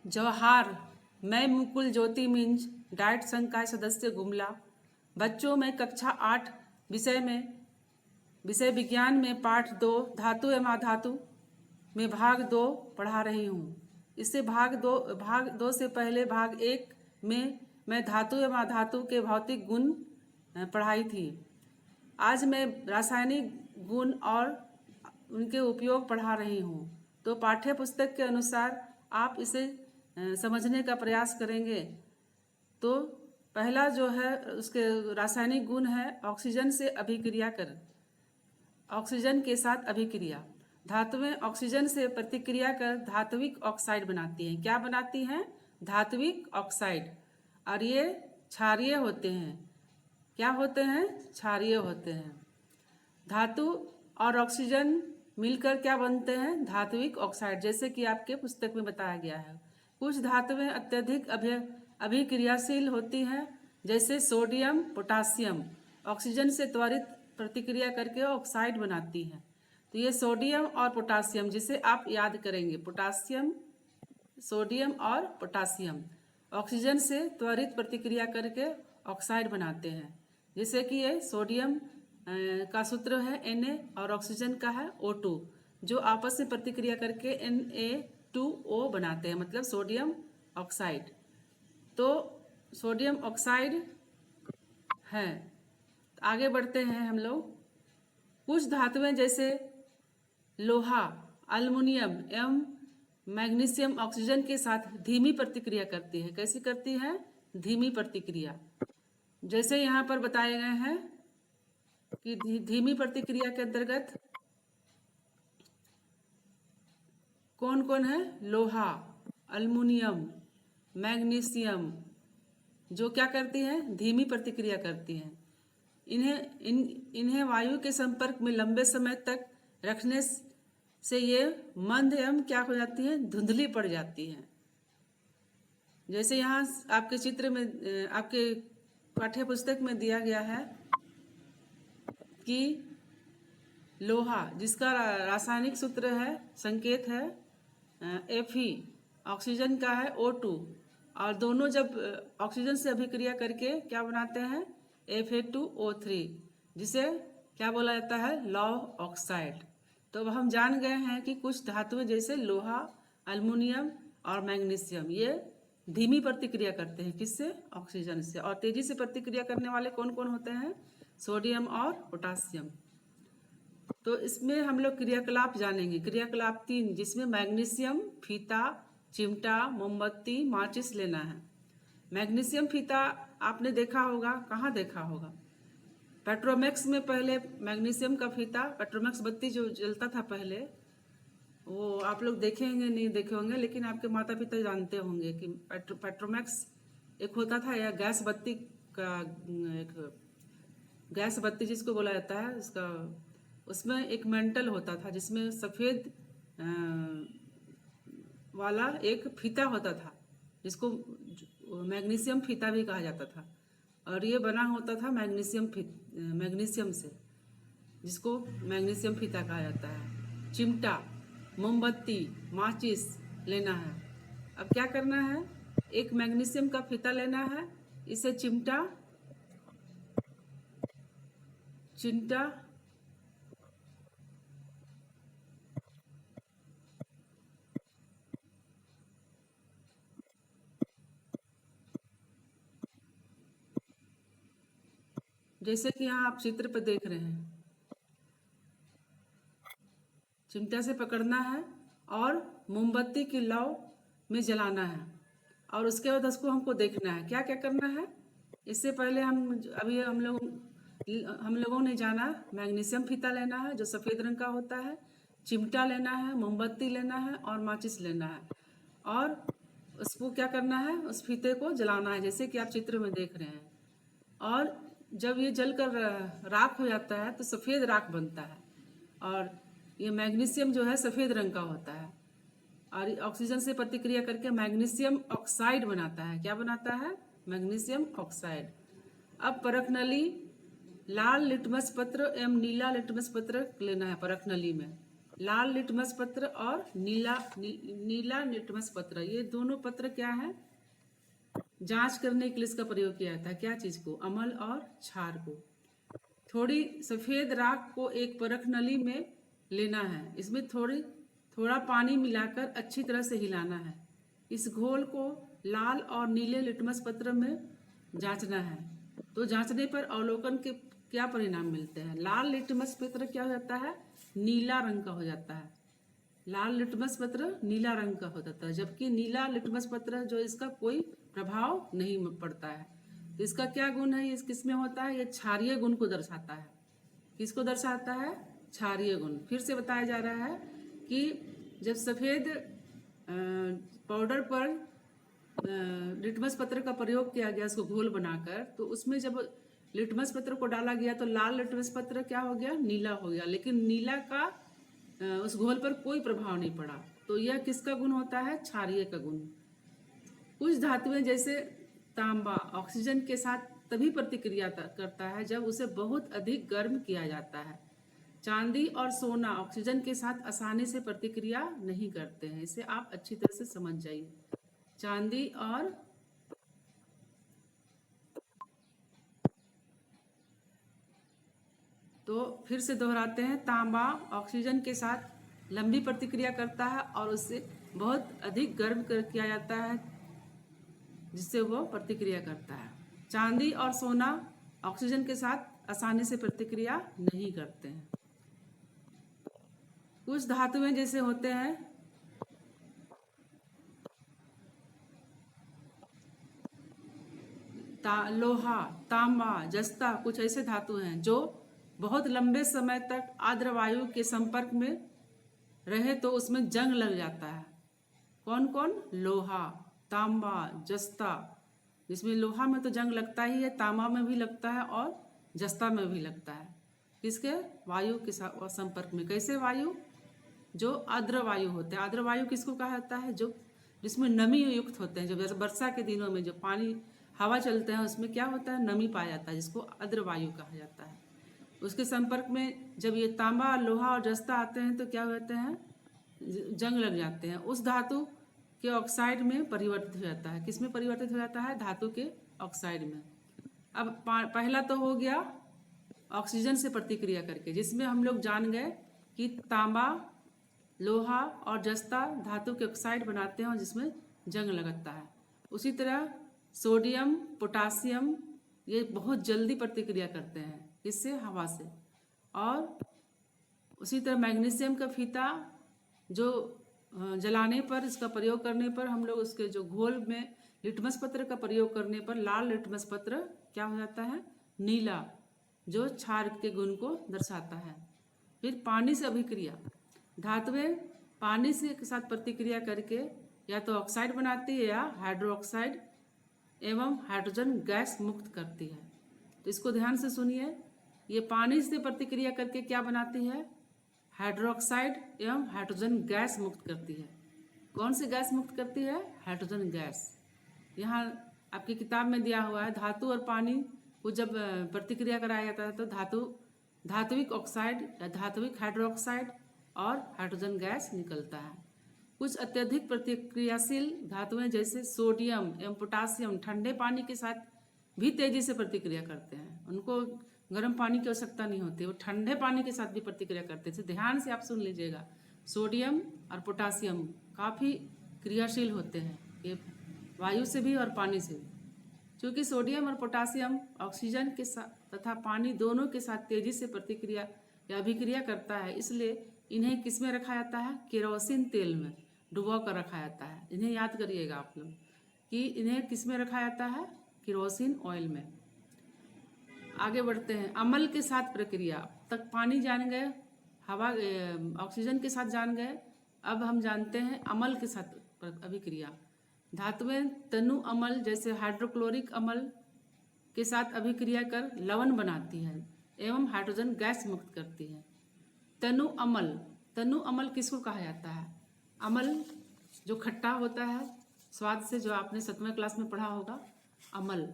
जवाहर, मैं मुकुल ज्योति मिंज, डाइट संकाय सदस्य गुमला। बच्चों में कक्षा 8 विषय विज्ञान में पाठ 2 धातु एवं अधातु में भाग 2 पढ़ा रही हूँ। इससे भाग दो से पहले भाग 1 में मैं धातु एवं अधातु के भौतिक गुण पढ़ाई थी। आज मैं रासायनिक गुण और उनके उपयोग पढ़ा रही हूँ। तो पाठ्य पुस्तक के अनुसार आप इसे समझने का प्रयास करेंगे। तो पहला जो है उसके रासायनिक गुण है ऑक्सीजन से अभिक्रिया कर, ऑक्सीजन के साथ अभिक्रिया। धातुएं ऑक्सीजन से प्रतिक्रिया कर धात्विक ऑक्साइड बनाती हैं। क्या बनाती हैं? धात्विक ऑक्साइड। और ये क्षारीय होते हैं। क्या होते हैं? क्षारीय होते हैं। धातु और ऑक्सीजन मिलकर क्या बनते हैं? धात्विक ऑक्साइड, जैसे कि आपके पुस्तक में बताया गया है। कुछ धातुएं अत्यधिक अभिक्रियाशील होती हैं, जैसे सोडियम पोटासियम ऑक्सीजन से त्वरित प्रतिक्रिया करके ऑक्साइड बनाती हैं। तो ये सोडियम और पोटासियम, जिसे आप याद करेंगे, पोटासियम, सोडियम और पोटासियम ऑक्सीजन से त्वरित प्रतिक्रिया करके ऑक्साइड बनाते हैं। जैसे कि ये सोडियम का सूत्र है Na और ऑक्सीजन का है O2, जो आपस में प्रतिक्रिया करके Na2O बनाते हैं, मतलब सोडियम ऑक्साइड। तो सोडियम ऑक्साइड है। आगे बढ़ते हैं हम लोग। कुछ धातुएं जैसे लोहा, अल्युमिनियम एवं मैग्नीशियम ऑक्सीजन के साथ धीमी प्रतिक्रिया करती है। कैसी करती है? धीमी प्रतिक्रिया। जैसे यहाँ पर बताए गए हैं कि धीमी प्रतिक्रिया के अंतर्गत कौन कौन है? लोहा, अल्युमिनियम, मैग्नीशियम, जो क्या करती हैं? धीमी प्रतिक्रिया करती हैं। इन्हें वायु के संपर्क में लंबे समय तक रखने से ये मंद एवं क्या हो जाती हैं? धुंधली पड़ जाती हैं। जैसे यहाँ आपके चित्र में, आपके पाठ्य पुस्तक में दिया गया है कि लोहा, जिसका रासायनिक सूत्र है, संकेत है Fe, ऑक्सीजन का है O2, और दोनों जब ऑक्सीजन से अभिक्रिया करके क्या बनाते हैं? Fa2O3, जिसे क्या बोला जाता है? लौह ऑक्साइड। तो अब हम जान गए हैं कि कुछ धातुएं जैसे लोहा, अल्युमिनियम और मैग्नीशियम ये धीमी प्रतिक्रिया करते हैं। किससे? ऑक्सीजन से। और तेजी से प्रतिक्रिया करने वाले कौन कौन होते हैं? सोडियम और पोटासियम। तो इसमें हम लोग क्रियाकलाप जानेंगे। क्रियाकलाप 3, जिसमें मैग्नीशियम फीता, चिमटा, मोमबत्ती, माचिस लेना है। मैग्नीशियम फीता आपने देखा होगा। कहाँ देखा होगा? पेट्रोमैक्स में पहले मैग्नीशियम का फीता, पेट्रोमैक्स बत्ती जो जलता था पहले, वो आप लोग देखेंगे नहीं देखे होंगे, लेकिन आपके माता पिता जानते होंगे कि पेट्रोमैक्स एक होता था, या गैस बत्ती का एक गैस बत्ती जिसको बोला जाता है, उसका उसमें एक मेंटल होता था जिसमें सफ़ेद वाला एक फीता होता था, जिसको मैग्नीशियम फीता भी कहा जाता था। और ये बना होता था मैग्नीशियम से, जिसको मैग्नीशियम फीता कहा जाता है। चिमटा, मोमबत्ती, माचिस लेना है। अब क्या करना है? एक मैग्नीशियम का फीता लेना है, इसे चिमटा जैसे कि यहाँ आप चित्र पर देख रहे हैं, चिमटा से पकड़ना है और मोमबत्ती की लौ में जलाना है, और उसके बाद उसको हमको देखना है क्या क्या करना है। इससे पहले हम लोगों ने जाना मैग्नीशियम फीता लेना है जो सफ़ेद रंग का होता है, चिमटा लेना है, मोमबत्ती लेना है और माचिस लेना है, और उसको क्या करना है? उस फीते को जलाना है, जैसे कि आप चित्र में देख रहे हैं। और जब ये जलकर राख हो जाता है तो सफ़ेद राख बनता है, और ये मैग्नीशियम जो है सफ़ेद रंग का होता है, और ऑक्सीजन से प्रतिक्रिया करके मैग्नीशियम ऑक्साइड बनाता है। क्या बनाता है? Magnesium oxide. अब परख नली, लाल लिटमस पत्र एवं नीला लिटमस पत्र लेना है परख नली में। लाल लिटमस पत्र और नीला लिटमस पत्र, ये दोनों पत्र क्या है, जांच करने के लिए इसका प्रयोग किया जाता है। क्या चीज को, अमल और क्षार को। थोड़ी सफेद राख को एक परख नली में लेना है, इसमें थोड़ा पानी मिलाकर अच्छी तरह से हिलाना है। इस घोल को लाल और नीले लिटमस पत्र में जांचना है। तो जांचने पर अवलोकन के क्या परिणाम मिलते हैं। लाल लिटमस पत्र क्या हो जाता है, नीला रंग का हो जाता है। लाल लिटमस पत्र नीला रंग का हो जाता है, जबकि नीला लिटमस पत्र जो इसका कोई प्रभाव नहीं पड़ता है। तो इसका क्या गुण है, ये किसमें होता है, ये क्षारीय गुण को दर्शाता है। किसको दर्शाता है, क्षारीय गुण। फिर से बताया जा रहा है कि जब सफ़ेद पाउडर पर लिटमस पत्र का प्रयोग किया गया उसको घोल बनाकर, तो उसमें जब लिटमस पत्र को डाला गया तो लाल लिटमस पत्र क्या हो गया, नीला हो गया। लेकिन नीला का उस घोल पर कोई प्रभाव नहीं पड़ा। तो यह किसका गुण होता है, क्षारीय का गुण। कुछ धातुएं जैसे तांबा ऑक्सीजन के साथ तभी प्रतिक्रिया करता है जब उसे बहुत अधिक गर्म किया जाता है। चांदी और सोना ऑक्सीजन के साथ आसानी से प्रतिक्रिया नहीं करते हैं। इसे आप अच्छी तरह से समझ जाइए। चांदी और तो फिर से दोहराते हैं, तांबा ऑक्सीजन के साथ लंबी प्रतिक्रिया करता है और उससे बहुत अधिक गर्म किया जाता है जिससे वो प्रतिक्रिया करता है। चांदी और सोना ऑक्सीजन के साथ आसानी से प्रतिक्रिया नहीं करते हैं। कुछ धातुएं जैसे होते हैं लोहा, तांबा, जस्ता, कुछ ऐसे धातु हैं जो बहुत लंबे समय तक आर्द्र वायु के संपर्क में रहे तो उसमें जंग लग जाता है। कौन कौन, लोहा, तांबा, जस्ता। जिसमें लोहा में तो जंग लगता ही है, तांबा में भी लगता है और जस्ता में भी लगता है। किसके, वायु के संपर्क में। कैसे वायु, जो आर्द्र वायु होते हैं। आर्द्र वायु किसको कहा जाता है, जो जिसमें नमी युक्त होते हैं। जब वर्षा के दिनों में जो पानी हवा चलते हैं उसमें क्या होता है, नमी पाया जाता है, जिसको आर्द्र वायु कहा जाता है। उसके संपर्क में जब ये तांबा, लोहा और जस्ता आते हैं तो क्या होते हैं, जंग लग जाते हैं। उस धातु के ऑक्साइड में परिवर्तित हो जाता है। किस में परिवर्तित हो जाता है, धातु के ऑक्साइड में। अब पहला तो हो गया ऑक्सीजन से प्रतिक्रिया करके, जिसमें हम लोग जान गए कि तांबा, लोहा और जस्ता धातु के ऑक्साइड बनाते हैं और जिसमें जंग लगता है। उसी तरह सोडियम, पोटासियम, ये बहुत जल्दी प्रतिक्रिया करते हैं, इससे, हवा से। और उसी तरह मैग्नीशियम का फीता जो जलाने पर, इसका प्रयोग करने पर हम लोग उसके जो घोल में लिटमस पत्र का प्रयोग करने पर लाल लिटमस पत्र क्या हो जाता है, नीला, जो क्षार के गुण को दर्शाता है। फिर पानी से अभिक्रिया, धातुएं पानी से के साथ प्रतिक्रिया करके या तो ऑक्साइड बनाती है या हाइड्रोक्साइड एवं हाइड्रोजन गैस मुक्त करती है। तो इसको ध्यान से सुनिए, ये पानी से प्रतिक्रिया करके क्या बनाती है, हाइड्रोक्साइड एवं हाइड्रोजन गैस मुक्त करती है। कौन सी गैस मुक्त करती है, हाइड्रोजन गैस। यहाँ आपकी किताब में दिया हुआ है, धातु और पानी को जब प्रतिक्रिया कराया जाता है तो धात्विक ऑक्साइड या धात्विक हाइड्रोक्साइड और हाइड्रोजन गैस निकलता है। कुछ अत्यधिक प्रतिक्रियाशील धातुएं जैसे सोडियम एवं पोटासियम ठंडे पानी के साथ भी तेजी से प्रतिक्रिया करते हैं। उनको गर्म पानी की आवश्यकता नहीं होती, वो ठंडे पानी के साथ भी प्रतिक्रिया करते हैं। ध्यान से आप सुन लीजिएगा, सोडियम और पोटासियम काफ़ी क्रियाशील होते हैं, ये वायु से भी और पानी से भी। क्योंकि सोडियम और पोटासियम ऑक्सीजन के साथ तथा पानी दोनों के साथ तेजी से प्रतिक्रिया या अभिक्रिया करता है, इसलिए इन्हें किस में रखा जाता है, केरोसिन तेल में डुबो कर रखा जाता है। इन्हें याद करिएगा आप लोग कि इन्हें किस में रखा जाता है, केरोसिन ऑयल में। आगे बढ़ते हैं, अम्ल के साथ प्रक्रिया। तक पानी जान गए, हवा ऑक्सीजन के साथ जान गए, अब हम जानते हैं अम्ल के साथ अभिक्रिया। धातुएं तनु अम्ल जैसे हाइड्रोक्लोरिक अम्ल के साथ अभिक्रिया कर लवण बनाती है एवं हाइड्रोजन गैस मुक्त करती है। तनु अम्ल किसको कहा जाता है, अम्ल जो खट्टा होता है स्वाद से, जो आपने 7वें क्लास में पढ़ा होगा, अम्ल।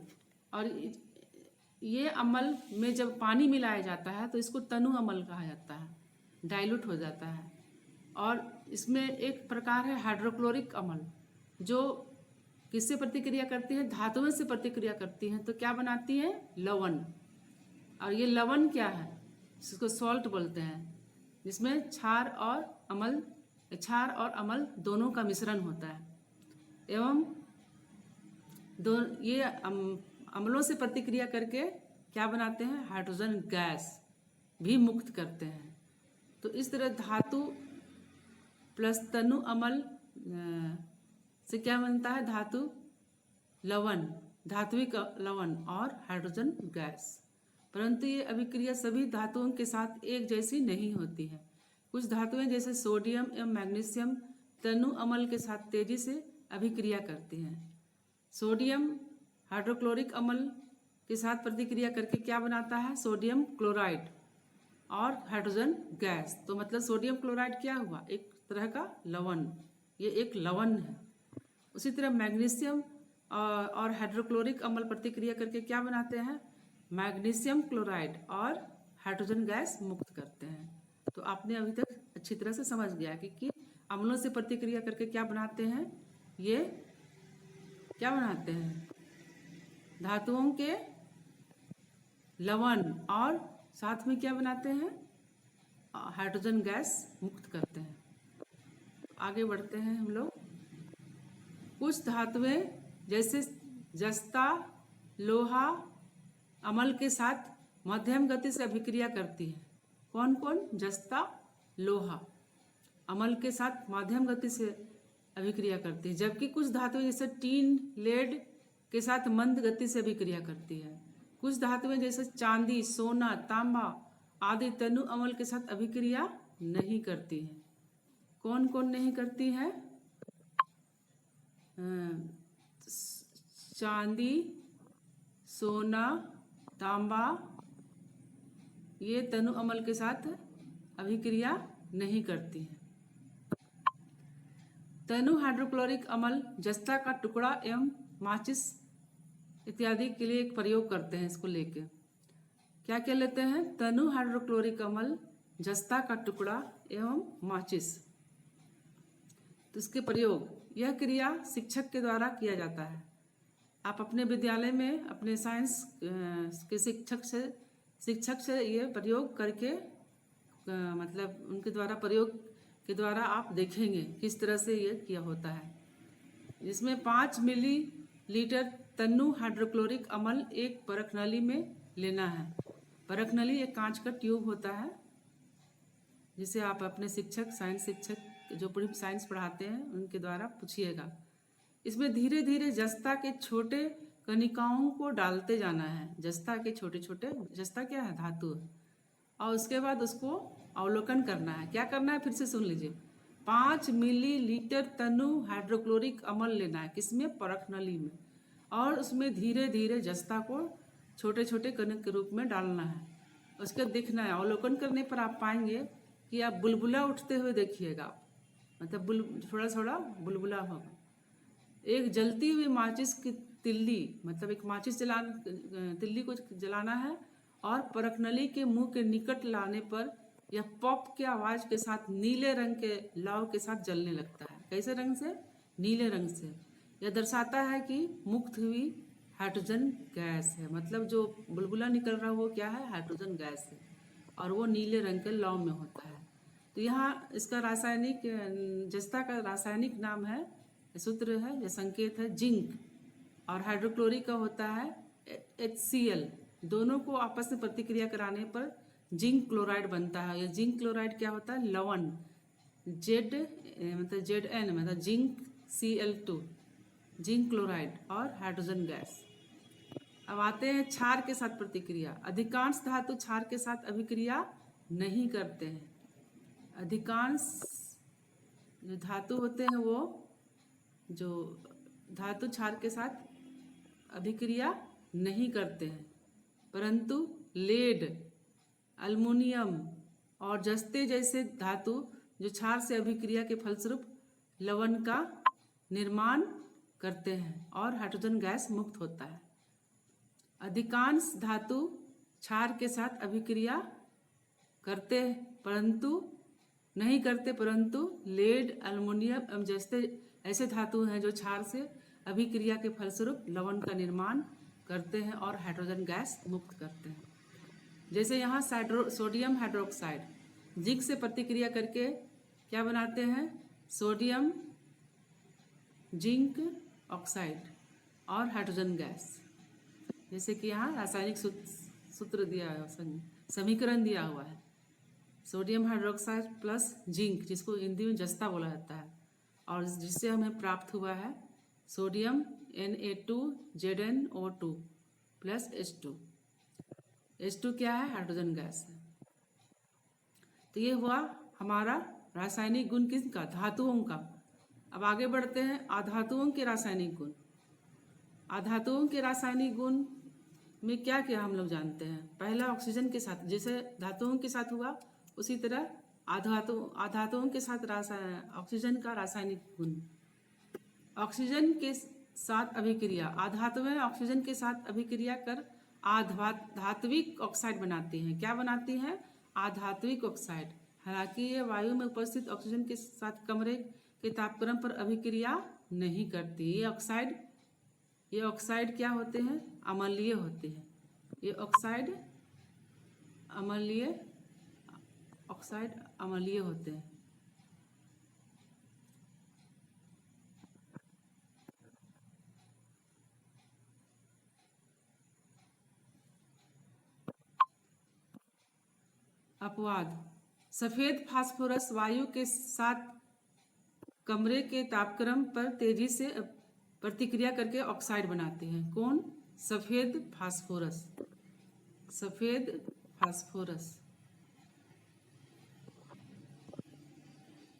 और ये अम्ल में जब पानी मिलाया जाता है तो इसको तनु अम्ल कहा जाता है, डाइल्यूट हो जाता है। और इसमें एक प्रकार है हाइड्रोक्लोरिक अम्ल, जो किससे प्रतिक्रिया करती है? धातुओं से प्रतिक्रिया करती हैं। तो क्या बनाती है? लवण। और ये लवण क्या है? जिसको सॉल्ट बोलते हैं, जिसमें क्षार और अम्ल दोनों का मिश्रण होता है। एवं ये अम्लों से प्रतिक्रिया करके क्या बनाते हैं? हाइड्रोजन गैस भी मुक्त करते हैं। तो इस तरह धातु प्लस तनु अम्ल से क्या बनता है? धातु लवण, धात्विक लवण और हाइड्रोजन गैस। परंतु ये अभिक्रिया सभी धातुओं के साथ एक जैसी नहीं होती है। कुछ धातुएं जैसे सोडियम एवं मैग्नीशियम तनु अम्ल के साथ तेजी से अभिक्रिया करती हैं। सोडियम हाइड्रोक्लोरिक अम्ल के साथ प्रतिक्रिया करके क्या बनाता है? सोडियम क्लोराइड और हाइड्रोजन गैस। तो मतलब सोडियम क्लोराइड क्या हुआ? एक तरह का लवण, ये एक लवण है। उसी तरह मैग्नीशियम और हाइड्रोक्लोरिक अम्ल प्रतिक्रिया करके क्या बनाते हैं? मैग्नीशियम क्लोराइड और हाइड्रोजन गैस मुक्त करते हैं। तो आपने अभी तक अच्छी तरह से समझ गया कि अम्लों से प्रतिक्रिया करके क्या बनाते हैं? ये क्या बनाते हैं? धातुओं के लवण और साथ में क्या बनाते हैं? हाइड्रोजन गैस मुक्त करते हैं। आगे बढ़ते हैं हम लोग। कुछ धातुएं जैसे जस्ता, लोहा अम्ल के साथ मध्यम गति से अभिक्रिया करती है। कौन कौन? जस्ता, लोहा अम्ल के साथ मध्यम गति से अभिक्रिया करती है। जबकि कुछ धातुएं जैसे टीन, लेड के साथ मंद गति से अभिक्रिया करती है। कुछ धातुएं जैसे चांदी, सोना, तांबा आदि तनु अम्ल के साथ अभिक्रिया नहीं करती हैं। कौन कौन नहीं करती है? चांदी, सोना, तांबा ये तनु अम्ल के साथ अभिक्रिया नहीं करती है। तनु हाइड्रोक्लोरिक अम्ल जस्ता का टुकड़ा एवं माचिस इत्यादि के लिए एक प्रयोग करते हैं। इसको लेके क्या क्या लेते हैं? तनु हाइड्रोक्लोरिक अम्ल, जस्ता का टुकड़ा एवं माचिस। तो इसके प्रयोग, यह क्रिया शिक्षक के द्वारा किया जाता है। आप अपने विद्यालय में अपने साइंस के शिक्षक से ये प्रयोग करके मतलब उनके द्वारा प्रयोग के द्वारा आप देखेंगे किस तरह से ये किया होता है। जिसमें 5 मिलीलीटर तनु हाइड्रोक्लोरिक अम्ल एक परख नली में लेना है। परख नली एक कांच का ट्यूब होता है, जिसे आप अपने साइंस शिक्षक जो पूरी साइंस पढ़ाते हैं उनके द्वारा पूछिएगा। इसमें धीरे धीरे जस्ता के छोटे कणिकाओं को डालते जाना है। जस्ता के छोटे छोटे, जस्ता क्या है? धातु। और उसके बाद उसको अवलोकन करना है। क्या करना है? फिर से सुन लीजिए। 5 मिलीलीटर तनु हाइड्रोक्लोरिक अम्ल लेना है। किसमें? परख नली में। और उसमें धीरे धीरे जस्ता को छोटे छोटे कणिक के रूप में डालना है। उसके देखना है, अवलोकन करने पर आप पाएंगे कि आप बुलबुला उठते हुए देखिएगा। मतलब थोड़ा थोड़ा बुलबुला होगा। एक जलती हुई माचिस की तिल्ली, मतलब एक माचिस तिल्ली को जलाना है और परख नली के मुंह के निकट लाने पर यह पॉप की आवाज के साथ नीले रंग के लाव के साथ जलने लगता है। कैसे रंग से? नीले रंग से। यह दर्शाता है कि मुक्त हुई हाइड्रोजन गैस है। मतलब जो बुलबुला निकल रहा है वो क्या है? हाइड्रोजन गैस है और वो नीले रंग के लाव में होता है। तो यहाँ इसका रासायनिक, जस्ता का रासायनिक नाम है, सूत्र है या संकेत है जिंक, और हाइड्रोक्लोरिक का होता है HCl। दोनों को आपस में प्रतिक्रिया कराने पर जिंक क्लोराइड बनता है। यह जिंक क्लोराइड क्या होता है? लवण। Zn मतलब जिंक Cl2, जिंक क्लोराइड और हाइड्रोजन गैस। अब आते हैं क्षार के साथ प्रतिक्रिया। अधिकांश धातु क्षार के साथ अभिक्रिया नहीं करते हैं। अधिकांश जो धातु होते हैं वो जो धातु क्षार के साथ अभिक्रिया नहीं करते हैं, परंतु लेड, अल्मुनियम और जस्ते जैसे धातु जो क्षार से अभिक्रिया के फलस्वरूप लवण का निर्माण करते हैं और हाइड्रोजन गैस मुक्त होता है। अधिकांश धातु क्षार के साथ अभिक्रिया करते हैं, परंतु नहीं करते, परंतु लेड, एल्युमिनियम जैसे ऐसे धातु हैं जो क्षार से अभिक्रिया के फलस्वरूप लवण का निर्माण करते हैं और हाइड्रोजन गैस मुक्त करते हैं। जैसे यहाँ सोडियम हाइड्रोक्साइड जिंक से प्रतिक्रिया करके क्या बनाते हैं, सोडियम जिंक ऑक्साइड और हाइड्रोजन गैस। जैसे कि यहाँ रासायनिक सूत्र दिया है, समीकरण दिया हुआ है, सोडियम हाइड्रोक्साइड प्लस जिंक, जिसको हिंदी में जस्ता बोला जाता है, और जिससे हमें प्राप्त हुआ है sodium Na2ZnO2 plus H2। H2 क्या है, हाइड्रोजन गैस है। तो ये हुआ हमारा रासायनिक गुण किसका, धातुओं का। अब आगे बढ़ते हैं अधातुओं के रासायनिक गुण। अधातुओं के रासायनिक गुण में क्या क्या हम लोग जानते हैं। पहला ऑक्सीजन के साथ, जैसे धातुओं के साथ हुआ उसी तरह अधातुओं के साथ ऑक्सीजन का रासायनिक गुण। ऑक्सीजन के साथ अभिक्रिया, अधातुएं ऑक्सीजन के साथ अभिक्रिया कर धात्विक ऑक्साइड बनाती हैं। क्या बनाती हैं, अधात्विक ऑक्साइड। हालांकि ये वायु में उपस्थित ऑक्सीजन के साथ कमरे के तापक्रम पर अभिक्रिया नहीं करती। ये ऑक्साइड क्या होते हैं, अम्लीय होते हैं। ये ऑक्साइड अम्लीय होते हैं। अपवाद, सफेद फास्फोरस वायु के साथ कमरे के तापक्रम पर तेजी से प्रतिक्रिया करके ऑक्साइड बनाते हैं। कौन, सफेद फास्फोरस।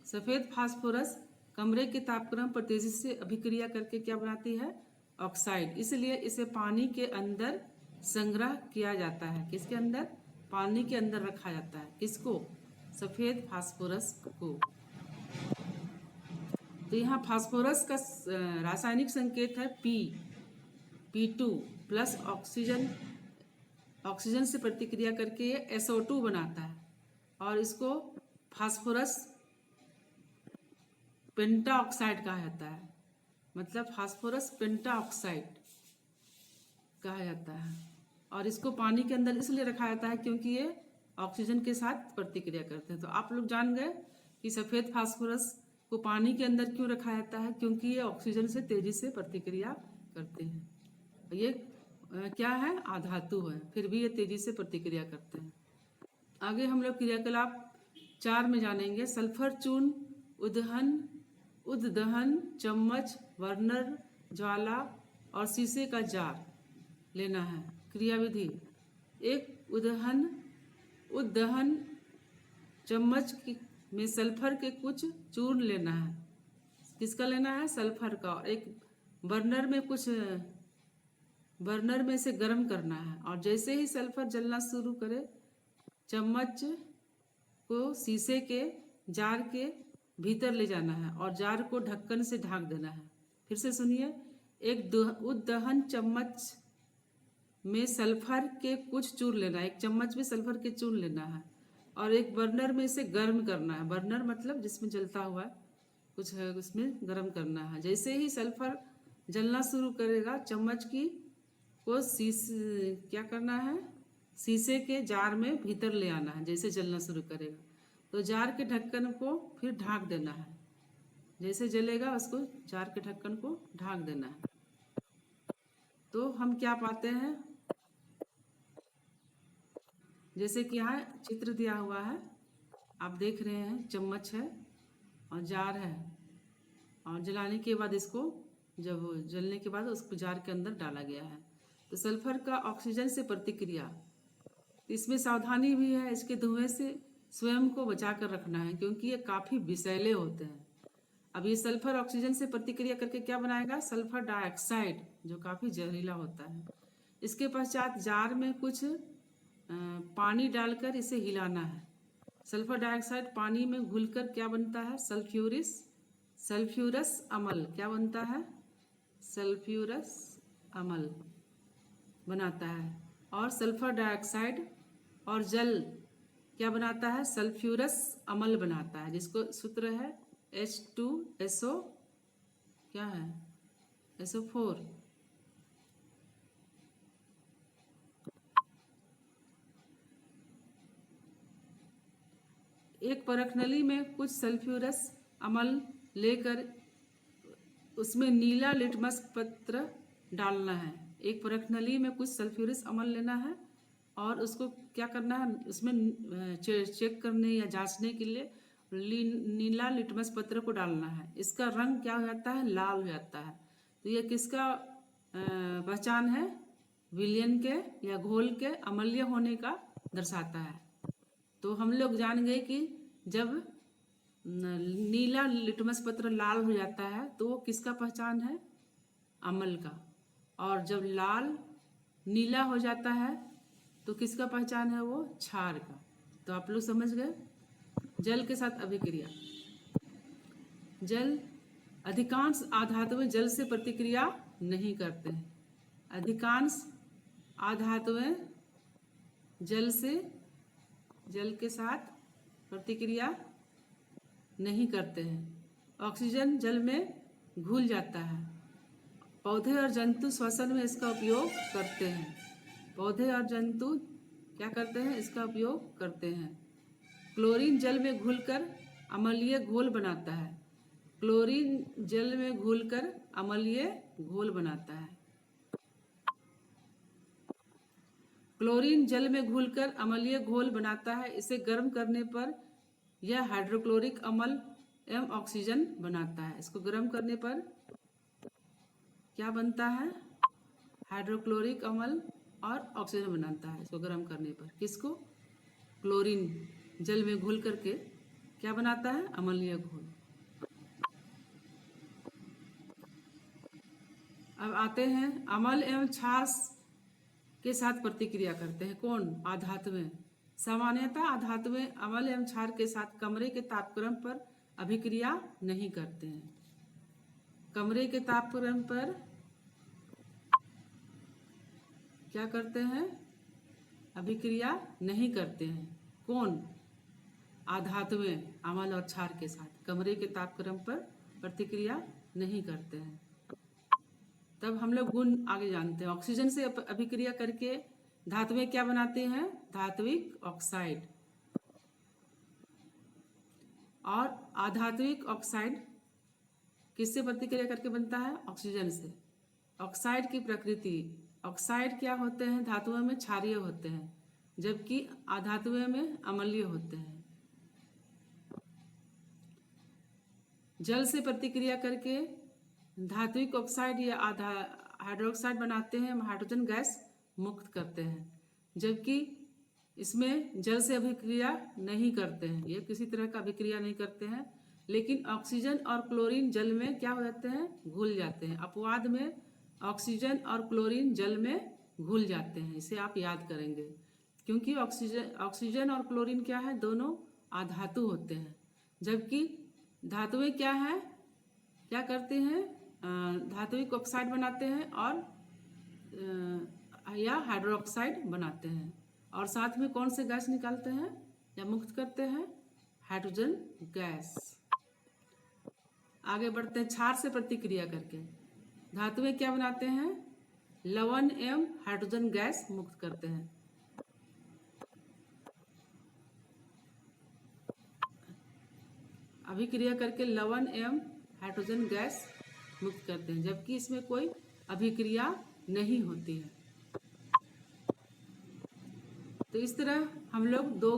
सफेद फास्फोरस कमरे के तापक्रम पर तेजी से अभिक्रिया करके क्या बनाती है, ऑक्साइड। इसलिए इसे पानी के अंदर संग्रह किया जाता है। किसके अंदर, पानी के अंदर रखा जाता है। किसको, सफेद फास्फोरस को। तो यहाँ फास्फोरस का रासायनिक संकेत है P2 प्लस ऑक्सीजन से प्रतिक्रिया करके ये SO2 बनाता है, और इसको फास्फोरस पेंटा ऑक्साइड कहा जाता है। मतलब फास्फोरस पेंटा ऑक्साइड कहा जाता है। और इसको पानी के अंदर इसलिए रखा जाता है क्योंकि ये ऑक्सीजन के साथ प्रतिक्रिया करते हैं। तो आप लोग जान गए कि सफ़ेद फास्फोरस को पानी के अंदर क्यों रखा जाता है, क्योंकि ये ऑक्सीजन से तेजी से प्रतिक्रिया करते हैं। ये क्या है, अधातु है, फिर भी ये तेजी से प्रतिक्रिया करते हैं। आगे हम लोग क्रियाकलाप 4 में जानेंगे। सल्फर चूर्ण उद्दहन, चम्मच, बर्नर, ज्वाला और शीशे का जार लेना है। क्रियाविधि, एक उद्दहन चम्मच में सल्फर के कुछ चूर्ण लेना है। किसका लेना है, सल्फर का। और एक बर्नर में से गर्म करना है, और जैसे ही सल्फर जलना शुरू करे चम्मच को शीशे के जार के भीतर ले जाना है और जार को ढक्कन से ढक देना है। फिर से सुनिए, एक उद्दहन चम्मच में सल्फर के कुछ चूर्ण लेना है, एक चम्मच में सल्फर के चूर्ण लेना है, और एक बर्नर में इसे गर्म करना है। बर्नर मतलब जिसमें जलता हुआ कुछ है, उसमें गर्म करना है। जैसे ही सल्फर जलना शुरू करेगा चम्मच को क्या करना है, शीशे के जार में भीतर ले आना है। जैसे जलना शुरू करेगा तो जार के ढक्कन को फिर ढक देना है। जैसे जलेगा उसको जार के ढक्कन को ढक देना है। तो हम क्या पाते हैं, जैसे कि यहाँ चित्र दिया हुआ है, आप देख रहे हैं, चम्मच है और जार है, और जलाने के बाद इसको, जब जलने के बाद उसको जार के अंदर डाला गया है। तो सल्फर का ऑक्सीजन से प्रतिक्रिया, इसमें सावधानी भी है, इसके धुएं से स्वयं को बचा कर रखना है, क्योंकि ये काफ़ी विषैले होते हैं। अब ये सल्फर ऑक्सीजन से प्रतिक्रिया करके क्या बनाएगा, सल्फर डाइऑक्साइड, जो काफ़ी जहरीला होता है। इसके पश्चात जार में कुछ पानी डालकर इसे हिलाना है। सल्फर डाइऑक्साइड पानी में घुलकर क्या बनता है, सल्फ्यूरस अम्ल। क्या बनता है, सल्फ्यूरस अम्ल बनाता है। और सल्फर डाइऑक्साइड और जल क्या बनाता है? सल्फ्यूरस अम्ल बनाता है, जिसको सूत्र है H2SO क्या है? SO4। एक परखनली में कुछ सल्फ्यूरस अम्ल लेकर उसमें नीला लिटमस पत्र डालना है। एक परखनली में कुछ सल्फ्यूरस अम्ल लेना है और उसको क्या करना है, उसमें चेक करने या जांचने के लिए नीला लिटमस पत्र को डालना है। इसका रंग क्या हो जाता है? लाल हो जाता है। तो यह किसका पहचान है? विलयन के या घोल के अम्लीय होने का दर्शाता है। तो हम लोग जान गए कि जब नीला लिटमस पत्र लाल हो जाता है तो वो किसका पहचान है? अम्ल का। और जब लाल नीला हो जाता है तो किसका पहचान है? वो क्षार का। तो आप लोग समझ गए। जल के साथ अभिक्रिया। जल अधिकांश आधातुएं जल से प्रतिक्रिया नहीं करते हैं। अधिकांश आधातुएं जल के साथ प्रतिक्रिया नहीं करते हैं। ऑक्सीजन जल में घुल जाता है। पौधे और जंतु श्वसन में इसका उपयोग करते हैं। पौधे और जंतु क्या करते हैं? इसका उपयोग करते हैं। क्लोरीन जल में घुलकर अम्लीय घोल बनाता है। क्लोरीन जल में घुलकर अम्लीय घोल बनाता है। क्लोरीन जल में घुलकर अम्लीय घोल बनाता है। इसे गर्म करने पर यह हाइड्रोक्लोरिक अम्ल एवं ऑक्सीजन बनाता है। इसको गर्म करने पर क्या बनता है? हाइड्रोक्लोरिक अम्ल और ऑक्सीजन बनाता है। इसको गर्म करने पर किसको? क्लोरीन जल में घुल करके क्या बनाता है? अम्लीय घोल। अब आते हैं अम्ल एवं क्षार के साथ प्रतिक्रिया करते हैं। कौन? आधातुएं। सामान्यतः आधातुएं अम्ल एवं क्षार के साथ कमरे के तापक्रम पर अभिक्रिया नहीं करते हैं। कमरे के तापक्रम पर क्या करते हैं? अभिक्रिया नहीं करते हैं। कौन? आधातुएं अम्ल और क्षार के साथ कमरे के तापक्रम पर प्रतिक्रिया नहीं करते हैं। तब हम लोग गुण आगे जानते हैं। ऑक्सीजन से अभिक्रिया करके धातुएं क्या बनाते हैं? धात्विक ऑक्साइड। और अधात्विक ऑक्साइड किससे प्रतिक्रिया करके बनता है? ऑक्सीजन से। ऑक्साइड की प्रकृति। ऑक्साइड क्या होते हैं? धातुओं में क्षारीय होते हैं, जबकि अधातुओं में अम्लीय होते हैं। जल से प्रतिक्रिया करके धात्विक ऑक्साइड या हाइड्रोक्साइड बनाते हैं। हम हाइड्रोजन गैस मुक्त करते हैं, जबकि इसमें जल से अभिक्रिया नहीं करते हैं। ये किसी तरह का अभिक्रिया नहीं करते हैं। लेकिन ऑक्सीजन और क्लोरीन जल में क्या हो जाते हैं? घुल जाते हैं। अपवाद में ऑक्सीजन और क्लोरीन जल में घुल जाते हैं। इसे आप याद करेंगे, क्योंकि ऑक्सीजन और क्लोरीन क्या है? दोनों अधातु होते हैं, जबकि धातुएं क्या है? क्या करते हैं? धात्विक ऑक्साइड बनाते हैं और या हाइड्रोक्साइड बनाते हैं। और साथ में कौन से गैस निकालते हैं या मुक्त करते हैं? Hydrogen gas. आगे बढ़ते हैं। क्षार से प्रतिक्रिया करके धातुएं क्या बनाते हैं? लवण एवं हाइड्रोजन गैस मुक्त करते हैं। अभिक्रिया करके लवण एवं हाइड्रोजन गैस मुक्त करते हैं, जबकि इसमें कोई अभिक्रिया नहीं होती है। तो इस तरह हम लोग दो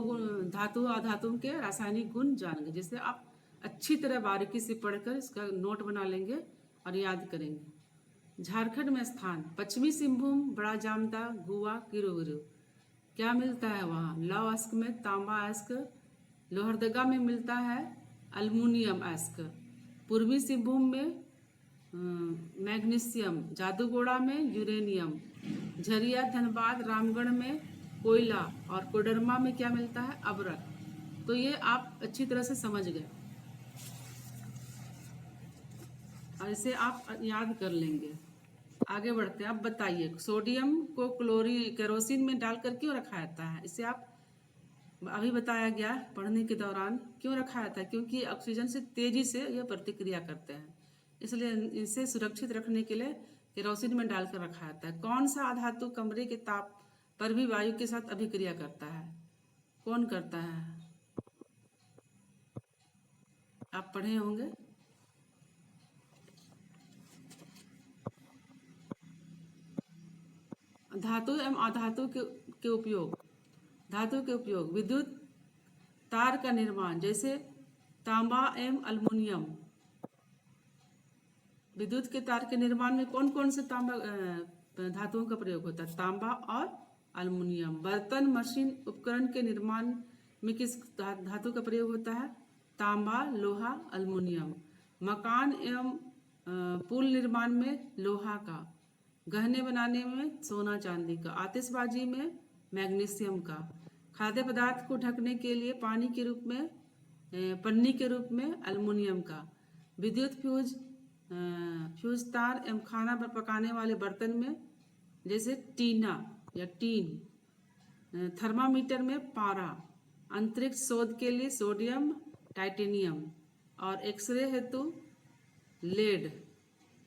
धातु अधातुओं के रासायनिक गुण जान गए, जिससे आप अच्छी तरह बारीकी से पढ़कर इसका नोट बना लेंगे और याद करेंगे। झारखंड में स्थान: पश्चिमी सिंहभूम, बड़ा जामदा, गुवा, किरोगिरो। क्या मिलता है वहाँ? लौह अयस्क में तांबा अयस्क। लोहरदगा में मिलता है अल्मुनियम अयस्क। पूर्वी सिंहभूम में मैग्नीशियम। जादूगोड़ा में यूरेनियम। झरिया, धनबाद, रामगढ़ में कोयला। और कोडरमा में क्या मिलता है? अबरक। तो ये आप अच्छी तरह से समझ गए और इसे आप याद कर लेंगे। आगे बढ़ते हैं। अब बताइए, सोडियम को केरोसिन में डालकर क्यों रखा जाता है? इसे आप अभी बताया गया पढ़ने के दौरान क्यों रखा जाता है, क्योंकि ऑक्सीजन से तेजी से यह प्रतिक्रिया करते हैं, इसलिए इसे सुरक्षित रखने के लिए केरोसिन में डालकर रखा जाता है। कौन सा अधातु कमरे के ताप पर भी वायु के साथ अभिक्रिया करता है? कौन करता है? आप पढ़े होंगे। धातु एवं अधातु के उपयोग। धातु के उपयोग विद्युत तार का निर्माण, जैसे तांबा एवं अल्युमिनियम। विद्युत के तार के निर्माण में कौन कौन से धातुओं का प्रयोग होता है? तांबा और अल्युमिनियम। बर्तन, मशीन, उपकरण के निर्माण में किस धातु का प्रयोग होता है? तांबा, लोहा, अल्युमिनियम। मकान एवं पुल निर्माण में लोहा का। गहने बनाने में सोना चांदी का। आतिशबाजी में मैग्नीशियम का। खाद्य पदार्थ को ढकने के लिए पानी के रूप में पन्नी के रूप में अल्युमिनियम का। विद्युत फ्यूज तार एवं खाना पकाने वाले बर्तन में जैसे टीना या टीन। थर्मामीटर में पारा। अंतरिक्ष शोध के लिए सोडियम, टाइटेनियम। और एक्सरे हेतु लेड।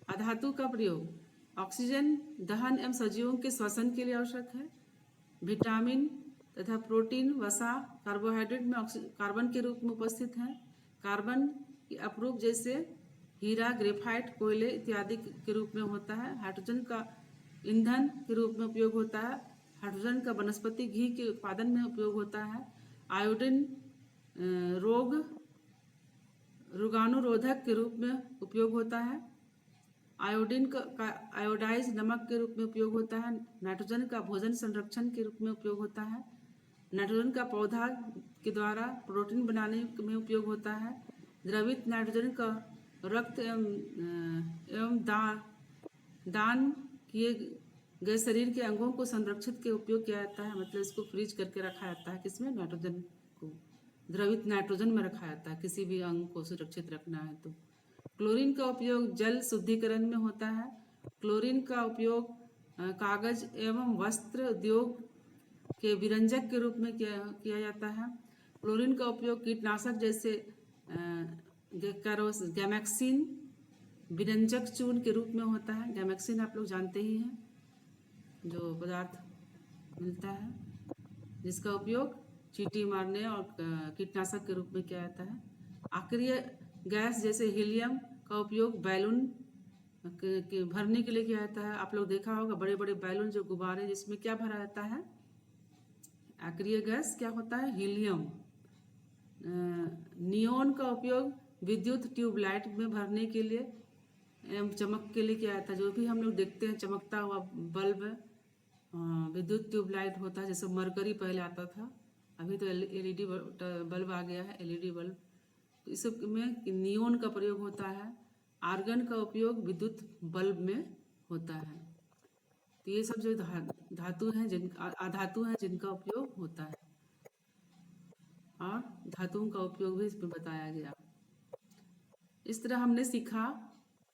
अधातु का प्रयोग ऑक्सीजन दहन एवं सजीवों के श्वसन के लिए आवश्यक है। विटामिन तथा प्रोटीन, वसा, कार्बोहाइड्रेट में कार्बन के रूप में उपस्थित हैं। कार्बन के अपरूप जैसे हीरा, ग्रेफाइट, कोयले इत्यादि के रूप में होता है। हाइड्रोजन का ईंधन के रूप में उपयोग होता है। हाइड्रोजन का वनस्पति घी के उत्पादन में उपयोग होता है। आयोडीन रोगाणुरोधक के रूप में उपयोग होता है। आयोडीन का आयोडाइज नमक के रूप में उपयोग होता है। नाइट्रोजन का भोजन संरक्षण के रूप में उपयोग होता है। नाइट्रोजन का पौधा के द्वारा प्रोटीन बनाने में उपयोग होता है। द्रवित नाइट्रोजन का रक्त एवं दान किए गए शरीर के अंगों को संरक्षित के उपयोग किया जाता है, मतलब इसको फ्रीज करके रखा जाता है। किसमें? नाइट्रोजन को द्रवित नाइट्रोजन में रखा जाता है, किसी भी अंग को सुरक्षित रखना है तो। क्लोरीन का उपयोग जल शुद्धिकरण में होता है। क्लोरीन का उपयोग कागज एवं वस्त्र उद्योग के विरंजक के रूप में किया जाता है। क्लोरीन का उपयोग कीटनाशक जैसे गैमेक्सिन विरंजक चूर्ण के रूप में होता है। गैमेक्सिन आप लोग जानते ही हैं, जो पदार्थ मिलता है जिसका उपयोग चींटी मारने और कीटनाशक के रूप में किया जाता है। अक्रिय गैस जैसे हीलियम का उपयोग बैलून के भरने के लिए किया जाता है। आप लोग देखा होगा बड़े बड़े बैलून जो गुब्बारे जिसमें क्या भरा जाता है? अक्रिय गैस क्या होता है? हीलियम। नियोन का उपयोग विद्युत ट्यूबलाइट में भरने के लिए एवं चमक के लिए किया जाता है। जो भी हम लोग देखते हैं चमकता हुआ बल्ब विद्युत ट्यूबलाइट होता है। जैसे मरकरी पहले आता था, अभी तो एलईडी बल्ब आ गया है, एलईडी बल्ब। तो इस सब में नियोन का प्रयोग होता है। आर्गन का उपयोग विद्युत बल्ब में होता है। तो ये सब जो धातु हैं अधातु हैं जिनका उपयोग होता है, और धातुओं का उपयोग भी इसमें बताया गया। इस तरह हमने सीखा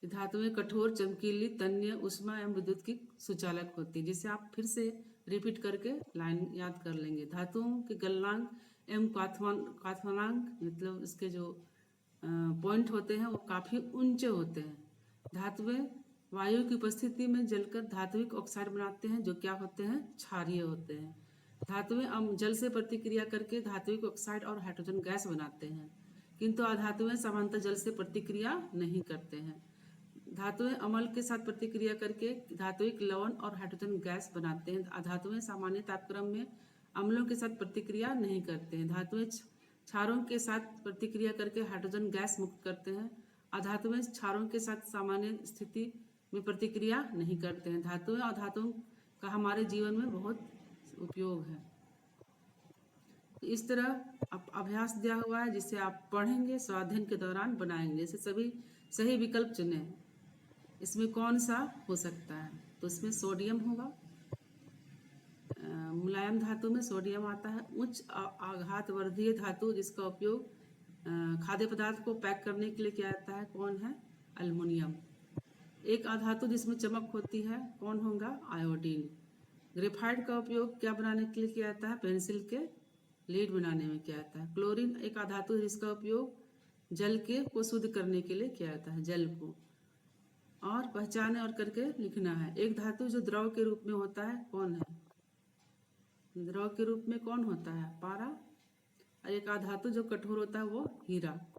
कि धातुएं कठोर, चमकीली, तन्य, ऊष्मा एवं विद्युत की सुचालक होती है। जिसे आप फिर से रिपीट करके लाइन याद कर लेंगे। धातुओं के गलनांक एवं क्वाथनांक, मतलब इसके जो पॉइंट होते हैं वो काफ़ी ऊंचे होते हैं। धातुएं वायु की उपस्थिति में जलकर धात्विक ऑक्साइड बनाते हैं, जो क्या होते हैं? क्षारीय होते हैं। धातुएं जल से प्रतिक्रिया करके धात्विक ऑक्साइड और हाइड्रोजन गैस बनाते हैं, किंतु अधातुएं सामान्यतः जल से प्रतिक्रिया नहीं करते हैं। धातुएं अम्ल के साथ प्रतिक्रिया करके धात्विक लवण और हाइड्रोजन गैस बनाते हैं। अधातुएं सामान्य तापक्रम में अम्लों के साथ प्रतिक्रिया नहीं करते हैं। धातुएं क्षारों के साथ प्रतिक्रिया करके हाइड्रोजन गैस मुक्त करते हैं। अधातुएं क्षारों के साथ सामान्य स्थिति में प्रतिक्रिया नहीं करते हैं। धातुएं और धातुओं का हमारे जीवन में बहुत उपयोग है। इस तरह अभ्यास दिया हुआ है जिसे आप पढ़ेंगे, स्वाध्याय के दौरान बनाएंगे। जैसे सभी सही विकल्प चुने, इसमें कौन सा हो सकता है? तो इसमें सोडियम होगा। मुलायम धातु में सोडियम आता है। उच्च आघातवर्धीय धातु जिसका उपयोग खाद्य पदार्थ को पैक करने के लिए किया जाता है, कौन है? अल्युमिनियम। एक अधातु जिसमें चमक होती है, कौन होगा? आयोडीन। ग्रेफाइट का उपयोग क्या बनाने के लिए किया जाता है? पेंसिल के लीड बनाने में किया जाता है। क्लोरीन एक अधातु है जिसका उपयोग जल को शुद्ध करने के लिए किया जाता है, जल को। और पहचाने और करके लिखना है। एक धातु जो द्रव के रूप में होता है कौन है? द्रव के रूप में कौन होता है? पारा। और एक अधातु जो कठोर होता है वो हीरा।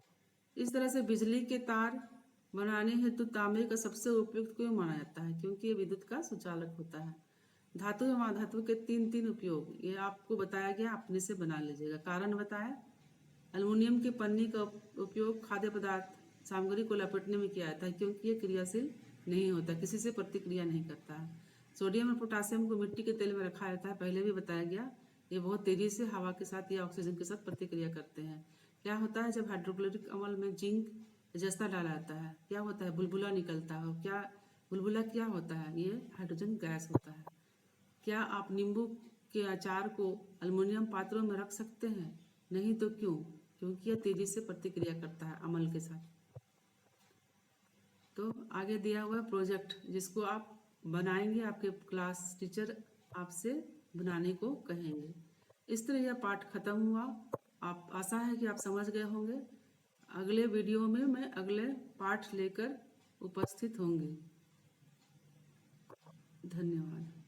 इस तरह से बिजली के तार बनाने हेतु तांबे का सबसे उपयुक्त क्यों माना जाता है? क्योंकि ये विद्युत का सुचालक होता है। धातु एवं अधातु के तीन तीन उपयोग ये आपको बताया गया, अपने से बना लीजिएगा। कारण बताया, एल्युमिनियम की पन्नी का उपयोग खाद्य पदार्थ सामग्री को लपेटने में किया जाता है क्योंकि ये क्रियाशील नहीं होता, किसी से प्रतिक्रिया नहीं करता है। सोडियम और पोटासियम को मिट्टी के तेल में रखा जाता है, पहले भी बताया गया। ये बहुत तेजी से हवा के साथ या ऑक्सीजन के साथ प्रतिक्रिया करते हैं। क्या होता है जब हाइड्रोक्लोरिक अम्ल में जिंक जस्ता डाला जाता है, क्या होता है? बुलबुला निकलता है। क्या बुलबुला क्या होता है? ये हाइड्रोजन गैस होता है। क्या आप नींबू के अचार को एल्युमिनियम पात्रों में रख सकते हैं? नहीं तो क्यों? क्योंकि यह तेजी से प्रतिक्रिया करता है अम्ल के साथ। तो आगे दिया हुआ प्रोजेक्ट जिसको आप बनाएंगे, आपके क्लास टीचर आपसे बनाने को कहेंगे। इस तरह यह पाठ खत्म हुआ। आप आशा है कि आप समझ गए होंगे। अगले वीडियो में मैं अगले पाठ लेकर उपस्थित होंगी। धन्यवाद।